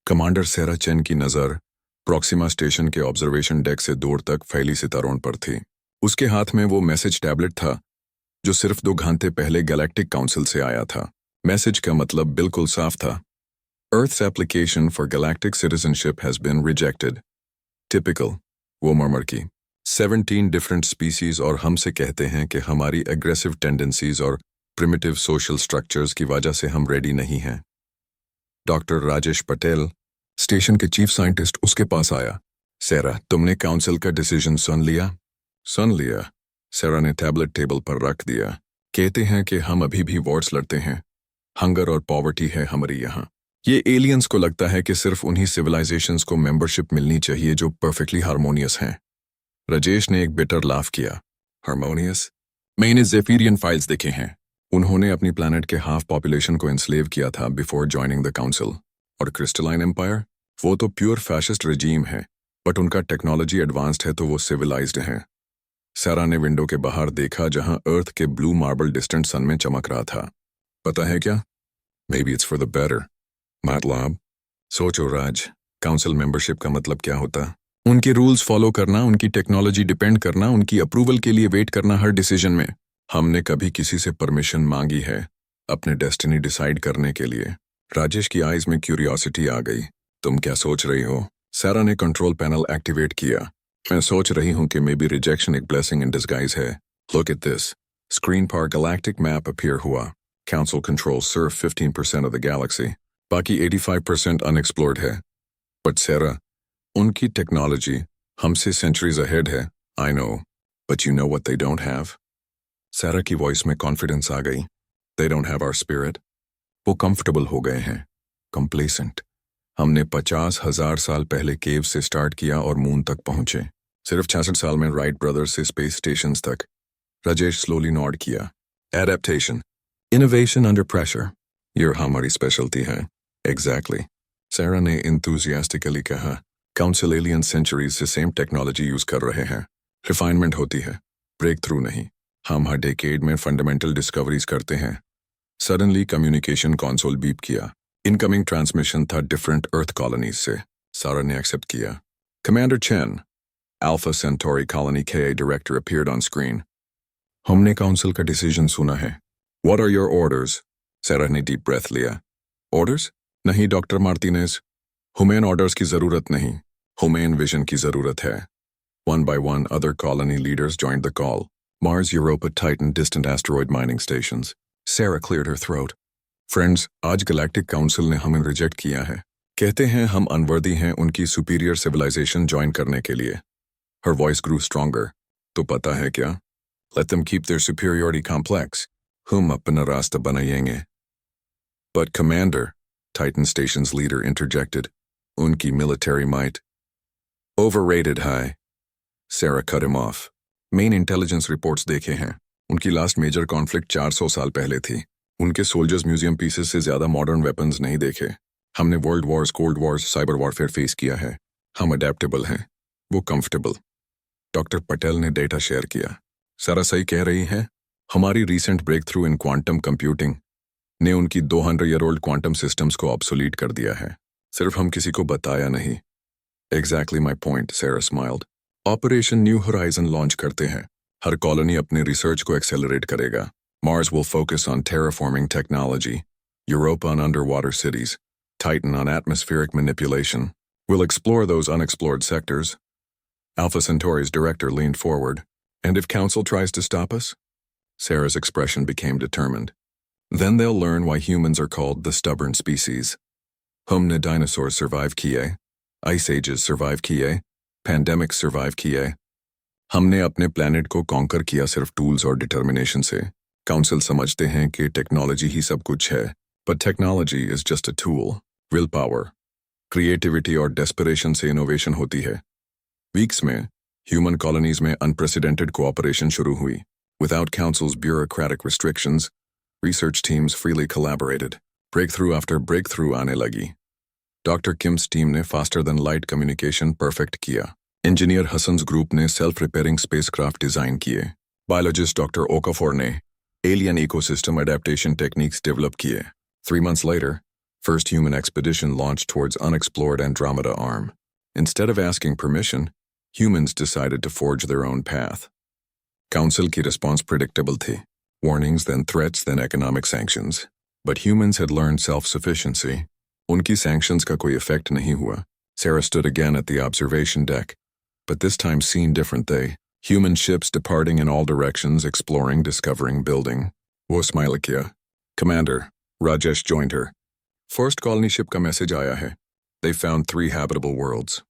Commander सेरा chain की नज़र Proxima station के ऑब्जर्वेशन डेक से दूर तक फैली सितारों पर थी। उसके हाथ में वो मैसेज टैबलेट था जो सिर्फ 2 घंटे पहले गैलेक्टिक काउंसिल से आया था। मैसेज का मतलब बिल्कुल साफ था। Earth's application for galactic citizenship has been rejected. Typical, वो मरमर की। 17 डिफरेंट स्पीसीज और हमसे कहते हैं कि हमारी एग्रेसिव टेंडेंसीज और प्रिमिटिव सोशल स्ट्रक्चर्स की वजह से हम रेडी नहीं हैं। डॉक्टर राजेश पटेल, स्टेशन के चीफ साइंटिस्ट, उसके पास आया। सेरा, तुमने काउंसिल का डिसीजन सुन लिया? सुन लिया। सेरा ने टैबलेट टेबल पर रख दिया। कहते हैं कि हम अभी भी वॉर्स लड़ते हैं। हंगर और पॉवर्टी है हमारी यहाँ। ये एलियंस को लगता है कि सिर्फ उन्हीं सिविलाइजेशंस को मेंबरशिप मिलनी चाहिए जो परफेक्टली हार्मोनियस हैं। राजेश ने एक बिटर लाफ किया। हार्मोनियस? मैंने जेफिरियन फाइल्स देखे हैं। उन्होंने अपनी प्लैनेट के हाफ पॉपुलेशन को एंस्लेव किया था बिफोर ज्वाइनिंग द काउंसिल। और क्रिस्टलाइन एम्पायर? वो तो प्योर फैशिस्ट रजीम है, बट उनका टेक्नोलॉजी एडवांस्ड है तो वो सिविलाइज्ड हैं। सारा ने विंडो के बाहर देखा जहां अर्थ के ब्लू मार्बल डिस्टेंट सन में चमक रहा था। पता है क्या? May be it's for the better. मतलब? सोचो राज, काउंसिल मेंबरशिप का मतलब क्या होता? उनके रूल्स फॉलो करना, उनकी टेक्नोलॉजी डिपेंड करना, उनकी अप्रूवल के लिए वेट करना हर डिसीजन में। हमने कभी किसी से परमिशन मांगी है अपने डेस्टिनी डिसाइड करने के लिए? राजेश की आईज में क्यूरियोसिटी आ गई। तुम क्या सोच रही हो? सारा ने कंट्रोल पैनल एक्टिवेट किया। मैं सोच रही हूं कि मे बी रिजेक्शन एक ब्लेसिंग इन डिस्गाइज है। Look at this. स्क्रीन पर गैलेक्टिक मैप अपीयर हुआ। काउंसिल कंट्रोल सिर्फ 15% ऑफ द गैलेक्सी, बाकी 85% अनएक्सप्लोर्ड है। बट सेरा, उनकी टेक्नोलॉजी हमसे सेंचुरीज अहेड है। I know, but you know what they don't have. Sara की वॉइस में कॉन्फिडेंस आ गई। They don't have our spirit. वो कंफर्टेबल हो गए हैं, कंप्लेसेंट। हमने 50,000 साल पहले केव से स्टार्ट किया और मून तक पहुंचे। सिर्फ 66 साल में राइट ब्रदर्स से स्पेस स्टेशंस तक। राजेश स्लोली नॉड किया। एडेप्टेशन, इनोवेशन अंडर प्रेशर, ये हमारी स्पेशलिटी है। एग्जैक्टली। सारा ने इंथुजियास्टिकली कहा। काउंसिल एलियन सेंचुरीज से सेम टेक्नोलॉजी यूज कर रहे हैं। रिफाइनमेंट होती है, ब्रेक थ्रू नहीं। हम हर डेकेड में फंडामेंटल डिस्कवरीज करते हैं। सडनली कम्युनिकेशन कंसोल बीप किया। इनकमिंग ट्रांसमिशन था डिफरेंट अर्थ कॉलोनीज से। सारा ने एक्सेप्ट किया। Commander Chen, Alpha Centauri colony के डायरेक्टर अपीयर्ड ऑन स्क्रीन। हमने काउंसिल का डिसीजन सुना है। What are your orders? Sara ने डीप ब्रेथ लिया। ऑर्डर्स? नहीं डॉक्टर मार्टिनेज, ह्यूमन ऑर्डर्स की जरूरत नहीं, ह्यूमन विजन की जरूरत है। One by one, other colony leaders joined the call. Mars, Europa, Titan, distant asteroid mining stations. Sarah cleared her throat. Friends, आज गैलेक्टिक काउंसिल ने हमें रिजेक्ट किया है। कहते हैं हम अनवर्दी हैं उनकी सुपीरियर सिविलाइजेशन ज्वाइन करने के लिए। Her voice grew stronger. तो पता है क्या? Let them keep their superiority complex. हम अपना रास्ता बनाएंगे। But Commander, Titan Station's leader interjected. उनकी military might. Overrated high. Sarah cut him off. Main intelligence reports देखे हैं। उनकी लास्ट मेजर कॉन्फ्लिक्ट 400 साल पहले थी। उनके सोल्जर्स म्यूजियम पीसेस से ज्यादा मॉडर्न वेपन्स नहीं देखे। हमने world Wars, cold Wars, cyber warfare face किया है। हम अडेप्टेबल हैं, वो कंफर्टेबल। डॉक्टर पटेल ने डेटा शेयर किया। सारा सही कह रही है। हमारी recent breakthrough in quantum computing ने उनकी 200-year-old क्वांटम सिस्टम्स को ऑब्सोलीट कर दिया है। सिर्फ हम किसी को बताया नहीं। एग्जैक्टली माई पॉइंट, सारा smiled. Operation new horizon launch करते हैं। हर कॉलोनी अपने रिसर्च को एक्सेलरेट करेगा। Mars will focus on terraforming technology, Europa on underwater cities, Titan on atmospheric manipulation. We'll explore those unexplored sectors. Alpha Centauri's director leaned forward. And if Council tries to stop us? Sarah's expression became determined. Then they'll learn why humans are called the stubborn species. Humne dinosaurs survive kiye, ice ages survive kiye, pandemics survive kiye. हमने अपने planet को conquer किया सिर्फ tools और determination से। Council समझते हैं कि टेक्नोलॉजी ही सब कुछ है, but technology is just a tool. Willpower, creativity और डेस्परेशन से इनोवेशन होती है। वीक्स में ह्यूमन कॉलोनीज में अनप्रेसिडेंटेड कोऑपरेशन शुरू हुई। Without councils bureaucratic restrictions, research teams freely collaborated. Breakthrough after breakthrough आने लगी। डॉक्टर किम्स टीम ने faster than light communication perfect किया। इंजीनियर हसन्स ग्रुप ने सेल्फ रिपेयरिंग स्पेसक्राफ्ट डिजाइन किए। Biologist doctor Okafor ने alien ecosystem adaptation techniques develop किए। 3 months later, First human expedition launched towards unexplored Andromeda arm. Instead of asking permission, humans decided to forge their own path. Council की response predictable थी. Warnings, then threats, then economic sanctions. But humans had learned self-sufficiency. Unki sanctions का कोई effect नहीं हुआ. Sarah stood again at the observation deck. But this time seen different they. Human ships departing in all directions, exploring, discovering, building. वो smile किया. Commander, Rajesh joined her. First colony ship का message आया है. They found 3 habitable worlds.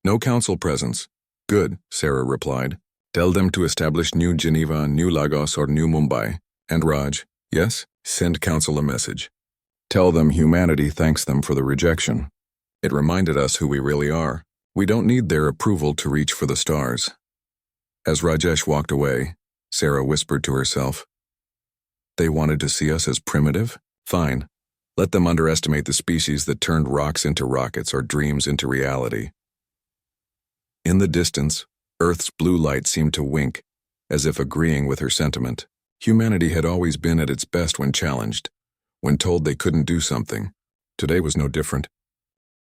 No council presence. Good, Sarah replied. Tell them to establish New Geneva, New Lagos, or New Mumbai. And Raj, yes, send council a message. Tell them humanity thanks them for the rejection. It reminded us who we really are. We don't need their approval to reach for the stars. As Rajesh walked away, Sarah whispered to herself, they wanted to see us as primitive? Fine. Let them underestimate the species that turned rocks into rockets or dreams into reality. In the distance, Earth's blue light seemed to wink, as if agreeing with her sentiment. Humanity had always been at its best when challenged, when told they couldn't do something. Today was no different.